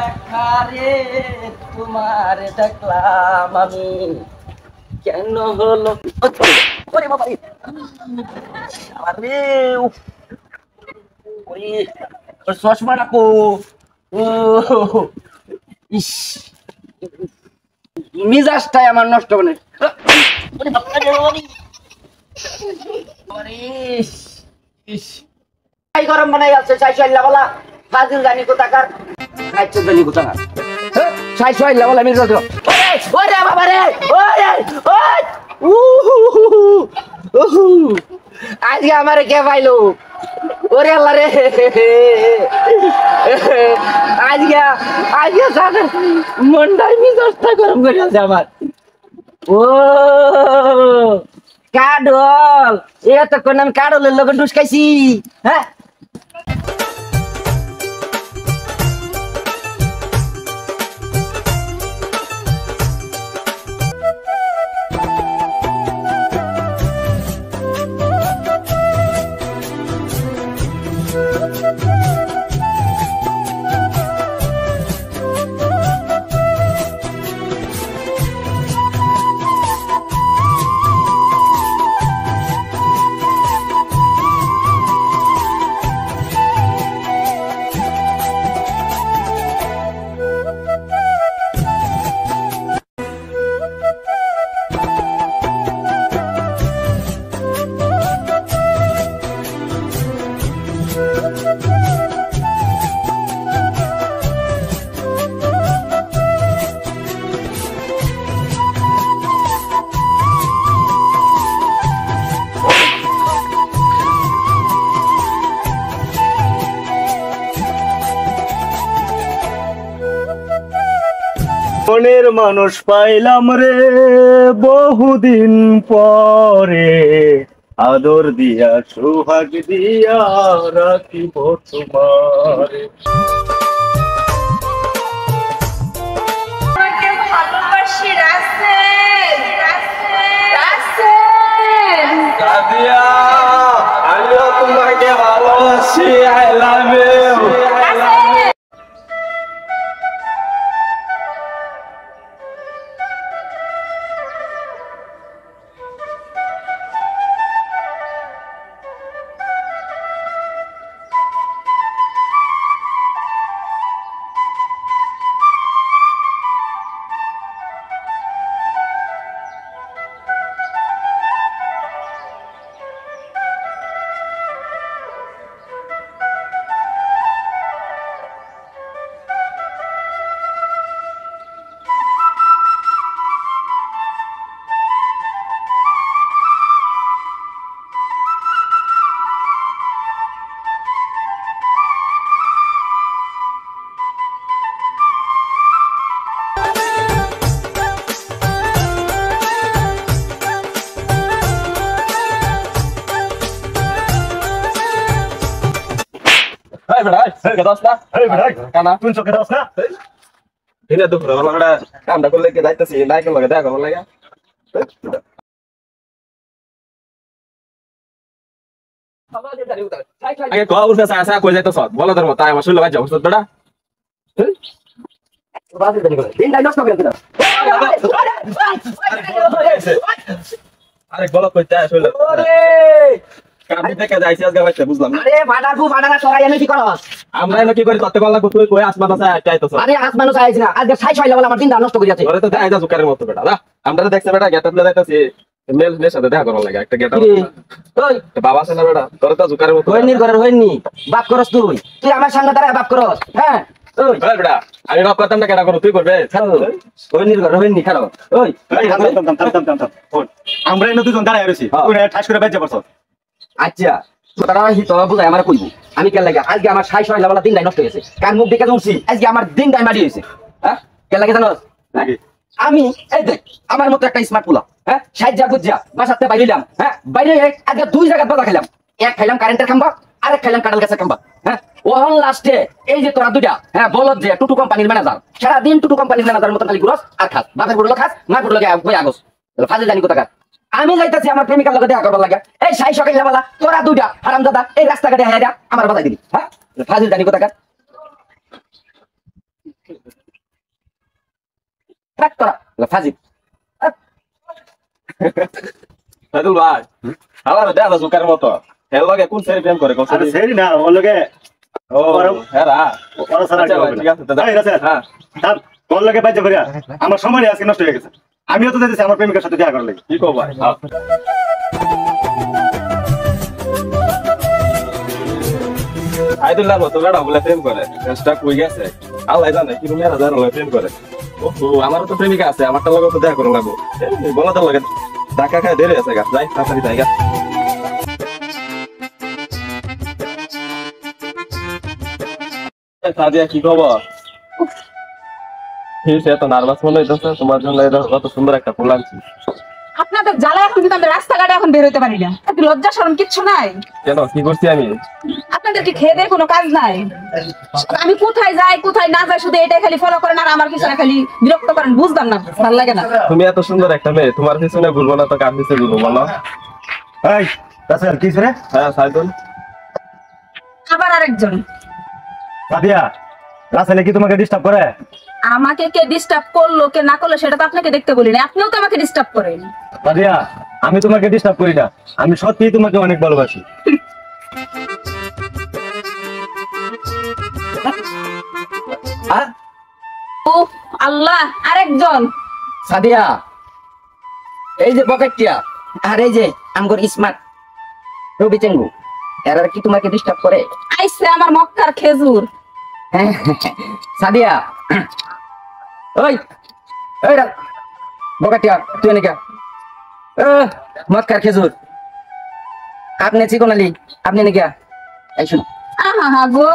দেখারে তোমারে দেখলাম আমি কেন হলো ওরে বাবা আরে ওরে চশমা রাখো ও ইস মিজাজটাই আমার নষ্ট করে ওরে বাবা ওরে ইস এই গরম বানাই আছে চাই চাইলা বলা ফাজিল জানি কোথাকার খাইছো জানি কোথাকার চাই চাইলা বলা মিজাজ ওরে ওরে বাবা রে ওরে ওই আজকে আমারে কে পাইলো ওরে আল্লাহ রে আজকে আজকে জানে মনটাই মিজাজটা গরম করে আছে আমার ও কাডল এতক্ষণ আমি কাডলের লগে ডুস খাইছি হ্যাঁ মনের মানুষ পাইলাম রে বহুদিন পরে আদর দিয়া সোহাগ দিয়া রাখিব তোমারে আমিও তোমাকে ভালোবাসি I love you Hey, berai, hey, kedos na, hey, berai, kana pun so kedos na. Ini tuh, kalau ada, kamu dah kolek kita itu sih, naik kalau kita kalau lagi. Ayo kau urus saya kau jadi tosot, bola terus, tay masuk lagi jauh, sudah. Bapak tadi kalau, ini dialog kau kita. Arek bola kau tay sudah. কামি থেকে যাইছি আজকে বাইতে বুঝলাম আরে ভাড়া সরাই এনে কি করস আমরা এনে কি করি কত কল লাগবে তুই কই আসমান আছে আইতাইছস আরে আসমানো চাইছ না আজকে 6 লেভেল আমার দিনটা নষ্ট করিয়াছে ওরে তো দেখাই যা জুকারের মত বেটা আমরা দেখছ বেটা গেটআপ লে যাইতাছি মেল সাথে দেখা করা লাগে একটা গেটআপ ওই বাবা আছে না বেটা তোরে তো জুকারের মত হইনি ঘরের হইনি বাপ করস তুই আমার সঙ্গে তারা বাপ করস হ্যাঁ ওই বেটা আমি বাপ করতাম না কেডা করব তুই করবে হইনি ঘরের হইনি খারাপ ওই থাম আমরা এনে দুজন দাঁড়ায় রইছি তুই ঠাস করে বাইজে পড়ছ আচ্ছা তোরা হিতলা বুঝাই আমারে কইবো আমি কেন লাগে আজকে আমার 6 লেভেল দিনটাই নষ্ট হয়েছে কার মুখ দেখে জমছি আজকে আমার দিনটাই মারি হয়েছে হ্যাঁ কেন লাগে জানোস আমি এই দেখ আমার মতো একটা স্মার্ট পোলা হ্যাঁ সাইজা গুজ্জা বাসাতে বাইরেলাম হ্যাঁ বাইরে আজকে 2 জায়গা বাজা খেলাম এক খাইলাম কারেন্টের খাম্বা আরেক খাইলাম কাঁঠাল গাছের খাম্বা হ্যাঁ ওহন লাস্টে এই যে তোরা দুইটা হ্যাঁ বলদ যে টুটু কোম্পানির ম্যানেজার সারা দিন টুটু কোম্পানির ম্যানেজারের মতো খালি ঘুরস আর খাস বাপের বুড়ো খাস মা বুড়ো লাগে বই আগস ফাজে জানি কোথাকার আমি যাইতাছি আমার প্রেমিকার লগে দেখা করবার লাগে এই সাই সকালে বেলা তোরা দুইটা হারামজাদা এই রাস্তাঘাটে হায়রা আমার বাজাই দিবি হ্যাঁ ফাজিল জানি কোথাকার থাক তোরা ফাজিল সাইদুল ভাই আমার দেখা জুকার মতো এর লগে কোন সেরি প্রেম করে কোন আরে সেরি না ওর লগে ও হেরা ওরা সারা আচ্ছা ভাই, ঠিক আছে দাদা এই আছে হ্যাঁ থাম ওর লগে বাইজা করিয়া আমার সময় আজকে নষ্ট হয়ে গেছে আমিও তো যাইতেছি আমার প্রেমিকার সাথে দেখা করার লাগি কি কো ভাই আইদুল্লাহ মতো বেড়া বলে প্রেম করে চেষ্টা কই গেছে আল্লাহ জানে কি তুমি হাজার হলে প্রেম করে ও আমারও তো প্রেমিকা আছে আমারটার লগে তো দেখা করুন লাগবো বলা তো লাগে ঢাকা খায় দেরি আছে গা যাই তাড়াতাড়ি যাই গা সাদিয়া কি খবর সে এত নার্ভাস মনে হইতেছে তোমার জন্য কত সুন্দর একটা ফুল আনছি আপনাদের জ্বালা এখন কিন্তু আমরা রাস্তাঘাটে এখন বের হইতে পারি না একটু লজ্জা শরম কিচ্ছু নাই কেন কি করছি আমি আপনাদের কি খেয়ে দেয়ে কোনো কাজ নাই আমি কোথায় যাই কোথায় না যাই শুধু এটাই খালি ফলো করেন আর আমার পিছনে খালি বিরক্ত করেন বুঝলাম না ভালো লাগে না তুমি এত সুন্দর একটা মেয়ে তোমার পিছনে ঘুরবো না তো কার পিছনে ঘুরবো বলো এই রাসেল কি রে হ্যাঁ সাইদুল আবার আরেকজন সাদিয়া রাসেল কি তোমাকে ডিস্টার্ব করে আমাকে কে ডিস্টার্ব করলো কে না করলো সেটা তো আপনাকে দেখতে বলিনি আপনিও তো আমাকে ডিস্টার্ব করেন সাদিয়া আমি তোমাকে ডিস্টার্ব করি না আমি সত্যিই তোমাকে অনেক ভালোবাসি হ্যাঁ ও আল্লাহ আরেকজন সাদিয়া এই যে পকেটটিয়া আর এই যে আমগর স্মার্ট রবি চেঙ্গু এরা কি তোমাকে ডিস্টার্ব করে আইসে আমার মক্কার খেজুর সাদিয়া ওই ওই বকাটিয়া তুই নাকি মক্কার খেজুর আপনি চিকন আলী আপনি নাকি এই শুনো আহা গো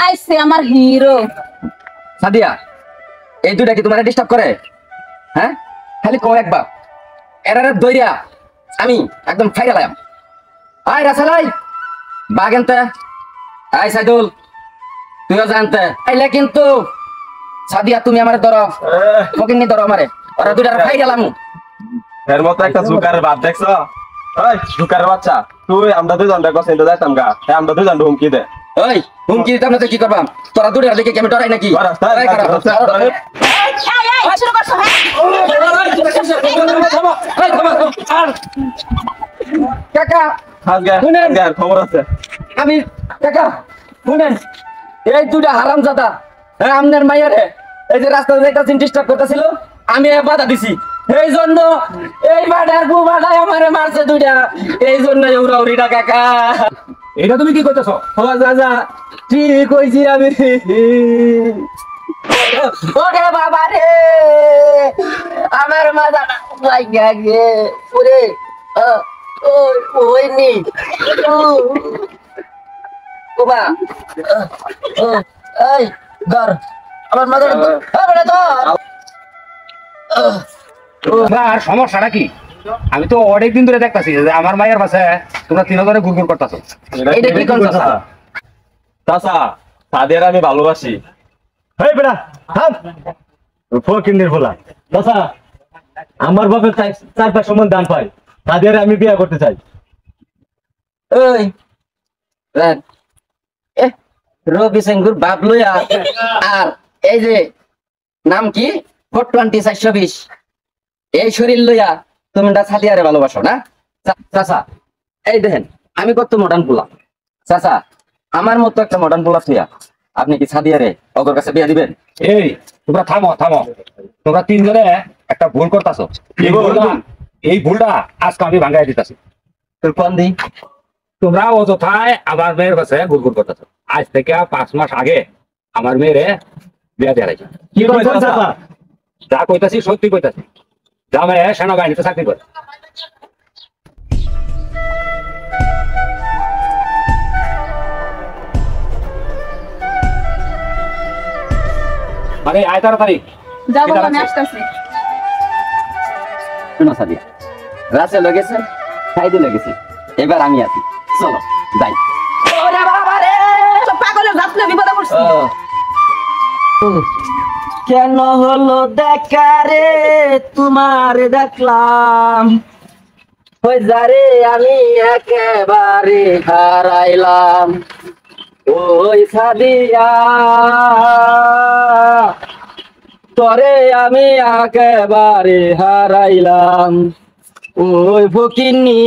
আইসে আমার হিরো সাদিয়া এই দুটা কি তোমার ডিস্টার্ব করে হ্যাঁ খালি কো একবার এরা দইরা আমি একদম ফাইরালাম আয় রাসালাই বাগেনতে আয় সাইদুল তুইও জানতে আইলে কিন্তু সাদিয়া তুমি আমার ধরো ফকিনি ধরো আমারে ওরা দুটা ফাইরালাম এর মতো একটা জুকারের বাদ দেখছো ওই জুকারের বাচ্চা তুই আমরা দুজন দেখো সেন্টার যাইতাম গা আমরা দুজন হুমকি দে ওই হুমকি দিতাম না তো কি করবাম তোরা দুটা দেখে কি আমি ডরাই নাকি এই খারাপ। এই, শুরু করছো হ্যাঁ কাকা আজকে আর খবর আছে আমি কাকা শুনেন এই দুটা হারামজাদা হ্যাঁ আপনার মাইয়ারে এই যে রাস্তা যাইতাছেন ডিস্টার্ব করতেছিল আমি বাধা দিছি এই জন্য এই বাড়ার বউ বাড়ায় আমারে মারছে দুইটা এই জন্য উড়াউড়িটা কাকা এটা তুমি কি করতেছো ও দাদা ঠিক কইছি আমি ওরে বাবা রে আমার মাথাটা লাগা গে ওরে ওই ওইনি ওবা এই ধর আমার মাথাটা আরে ধর তোমার সমস্যাটা কি আমি তো অনেকদিন ধরে দেখতাছি যে আমার মায়ের পাশে তোমরা তিনজনে গুড়গুড় করতেছো এটা কি কোন কথা চাচা সাদিয়ার আমি ভালোবাসি এই বেটা থাম ফকিন্দির বলা চাচা আমার বাপের চার পাঁচ সমান দান পাই তাদের আমি বিয়ে করতে চাই ওই রবি সিংগুর বাপ লইয়া আর এই যে নাম কি 420 এই শরীর লইয়া তুমি সাদিয়ারে ভালোবাসো না চাচা এই দেখেন আমি কত মডার্ন পোলা চাচা আমার মতো একটা মডার্ন পোলা থইয়া আপনি কি সাদিয়ারে ওর কাছে বিয়া দিবেন এই তোমরা থামো থামো তোমরা তিনজনে একটা ভুল করতেছো এই ভুলটা আজকে আমি ভাঙাই দিতেছি তোর কোন দিন তোমরা অযথায় আমার মেয়ের কাছে গুড়গুড় করতেছো আজ থেকে 5 মাস আগে আমার মেয়েরে বিয়া দেওয়া হয়েছে কি কইছো চাচা যা কইতাছি সত্যি কইতাছি যা মেয়ে সেনাবাহিনীতে চাকরি করে আরে আয় তাড়াতাড়ি যাবো আমি আসতেছি শুনো সাদিয়া রাসে লেগেছে সাইদে লেগেছে এবার আমি আছি চলো যাই ওরে বাবা রে সব পাগলের জাতলে বিপদে পড়ছি কেন হলো দেখা রে তোমার দেখলাম ওই যারে আমি একেবারে হারাইলাম ওই সাদিয়া তরে আমি একেবারে হারাইলাম ওই ফকিন্নি